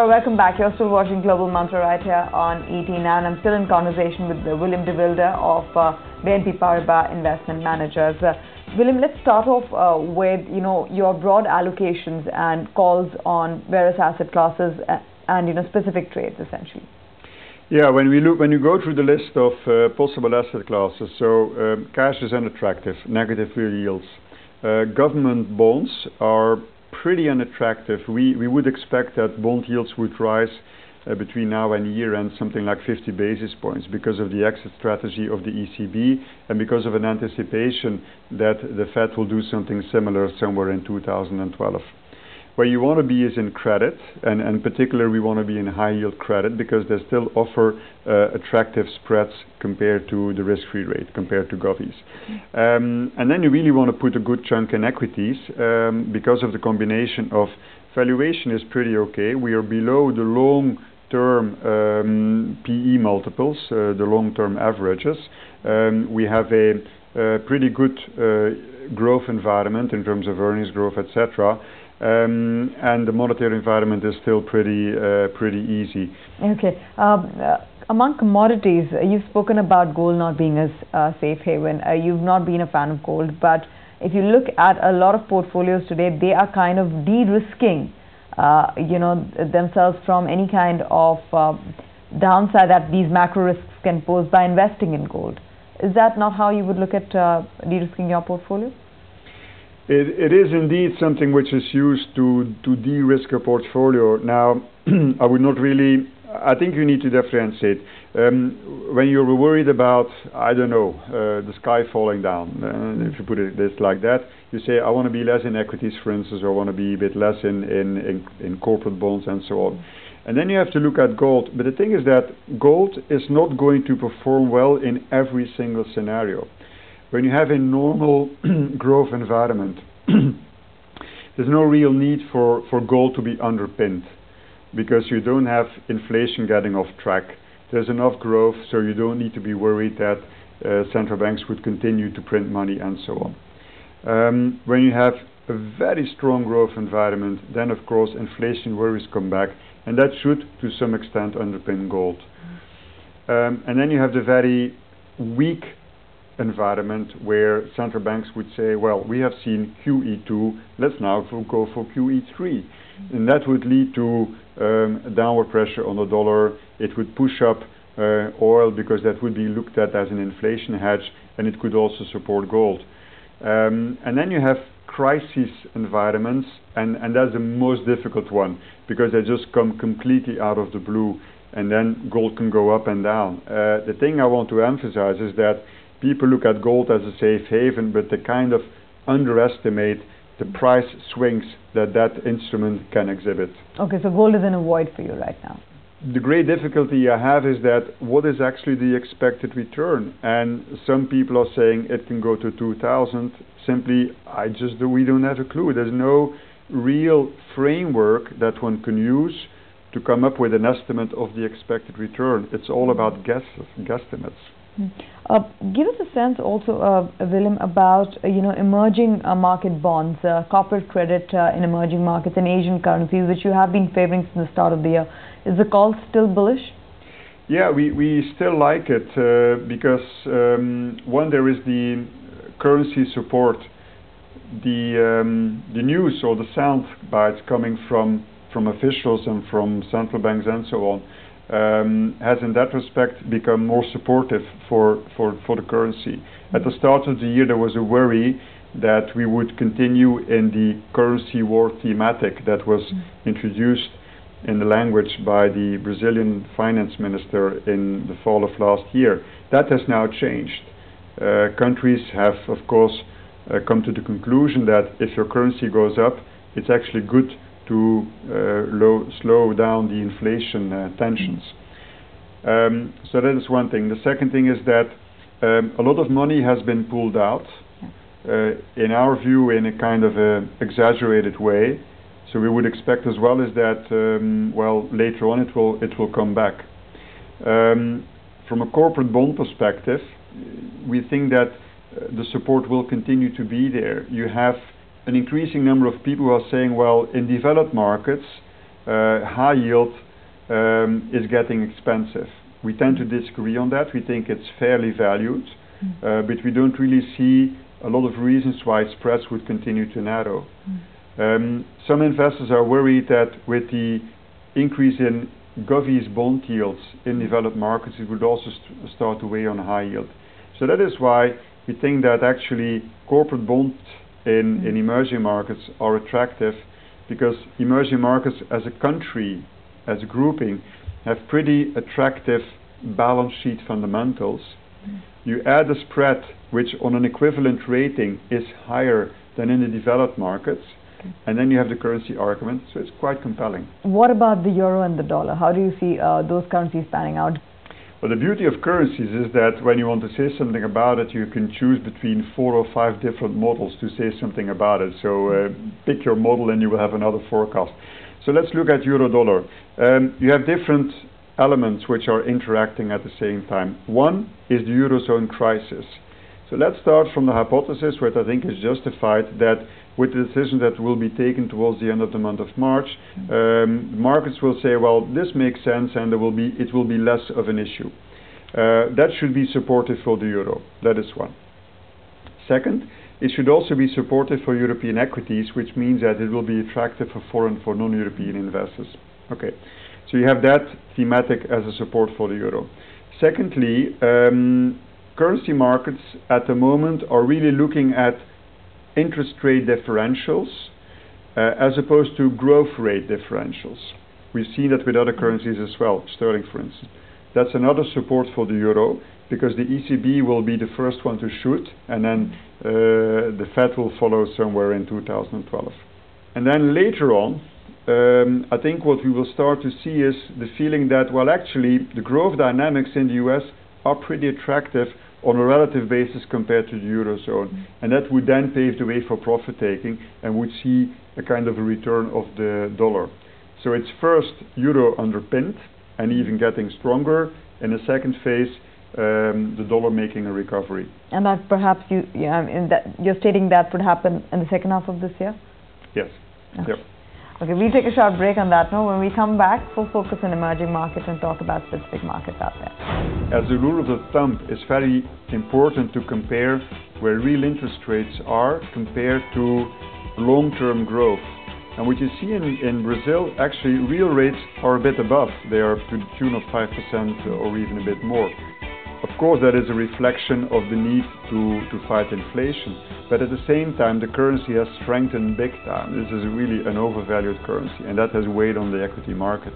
welcome back. You're still watching Global Mantra right here on ET Now, and I'm still in conversation with Willam de Vijlder of BNP Paribas Investment Managers. Willam, let's start off with your broad allocations and calls on various asset classes and specific trades essentially. Yeah, when you go through the list of possible asset classes, so cash is unattractive, negative real yields. Government bonds are pretty unattractive. We would expect that bond yields would rise between now and year end something like 50 basis points because of the exit strategy of the ECB and because of an anticipation that the Fed will do something similar somewhere in 2012. Where you want to be is in credit, and in particular we want to be in high yield credit because they still offer attractive spreads compared to the risk-free rate, compared to govies. And then you really want to put a good chunk in equities because of the combination of valuation is pretty okay. We are below the long-term PE multiples, the long-term averages. We have a pretty good growth environment in terms of earnings growth, etc. And the monetary environment is still pretty easy. Okay. Among commodities, you've spoken about gold not being a safe haven. You've not been a fan of gold, but if you look at a lot of portfolios today, they are kind of de-risking, themselves from any kind of downside that these macro risks can pose by investing in gold. Is that not how you would look at de-risking your portfolio? It is indeed something which is used to de-risk a portfolio. Now, I would not really. I think you need to differentiate. When you're worried about, I don't know, the sky falling down, if you put it like that, you say, I want to be less in equities, for instance, or I want to be a bit less in corporate bonds and so on. And then you have to look at gold. But the thing is that gold is not going to perform well in every single scenario. When you have a normal growth environment, there's no real need for gold to be underpinned because you don't have inflation getting off track. There's enough growth, so you don't need to be worried that central banks would continue to print money and so on. When you have a very strong growth environment, then of course inflation worries come back, and that should to some extent underpin gold. And then you have the very weak environment where central banks would say, well, we have seen QE2, let's now go for QE3. And that would lead to downward pressure on the dollar. It would push up oil because that would be looked at as an inflation hedge, and it could also support gold. And then you have crisis environments, and that's the most difficult one because they just come completely out of the blue, and then gold can go up and down. The thing I want to emphasize is that people look at gold as a safe haven, but they kind of underestimate the price swings that instrument can exhibit. Okay, so gold is in a void for you right now. The great difficulty I have is that what is actually the expected return? And some people are saying it can go to 2,000. Simply, we don't have a clue. There's no real framework that one can use to come up with an estimate of the expected return. It's all about guesstimates. Give us a sense also, Willam, about emerging market bonds, corporate credit in emerging markets and Asian currencies, which you have been favoring since the start of the year. Is the call still bullish? Yeah, we still like it because one, there is the currency support, the news or the sound bites coming from officials and from central banks and so on. Has in that respect become more supportive for the currency. At the start of the year there was a worry that we would continue in the currency war thematic that was introduced in the language by the Brazilian finance minister in the fall of last year. That has now changed. Countries have of course come to the conclusion that if your currency goes up, it's actually good to slow down the inflation tensions. So that is one thing. The second thing is that a lot of money has been pulled out, in our view, in a kind of exaggerated way. So we would expect as well is that, later on it will come back. From a corporate bond perspective, we think that the support will continue to be there. You have an increasing number of people who are saying, well, in developed markets, high yield is getting expensive. We tend to disagree on that. We think it's fairly valued, but we don't really see a lot of reasons why spreads would continue to narrow. Some investors are worried that with the increase in govies bond yields in developed markets, it would also start to weigh on high yield. So that is why we think that actually corporate bonds in emerging markets are attractive, because emerging markets as a country, as a grouping, have pretty attractive balance sheet fundamentals. You add a spread which on an equivalent rating is higher than in the developed markets, and then you have the currency argument, so it's quite compelling. What about the euro and the dollar? How do you see those currencies panning out? Well, the beauty of currencies is that when you want to say something about it, you can choose between 4 or 5 different models to say something about it. So pick your model and you will have another forecast. So let's look at euro dollar. You have different elements which are interacting at the same time. One is the Eurozone crisis. So let's start from the hypothesis, which I think is justified, that with the decision that will be taken towards the end of the month of March, markets will say, well, this makes sense and it will be less of an issue. That should be supportive for the euro. That is one. Second, it should also be supportive for European equities, which means that it will be attractive for non-European investors. Okay, so you have that thematic as a support for the euro. Secondly, currency markets at the moment are really looking at interest rate differentials as opposed to growth rate differentials. We've seen that with other currencies as well, sterling for instance. That's another support for the euro, because the ECB will be the first one to shoot, and then the Fed will follow somewhere in 2012. And then later on, I think what we will start to see is the feeling that, well, actually, the growth dynamics in the US are pretty attractive on a relative basis compared to the Eurozone. And that would then pave the way for profit taking and would see a kind of a return of the dollar. So it's first euro underpinned and even getting stronger. In the second phase, the dollar making a recovery. And that perhaps you're stating that would happen in the second half of this year? Yes. Okay. Yep. Okay, we'll take a short break on that note. When we come back, we'll focus on emerging markets and talk about specific markets out there. As a rule of thumb, it's very important to compare where real interest rates are compared to long-term growth. And what you see in Brazil, actually real rates are a bit above. They are to the tune of 5% or even a bit more. Of course, that is a reflection of the need to fight inflation. But at the same time, the currency has strengthened big time. This is really an overvalued currency, and that has weighed on the equity market.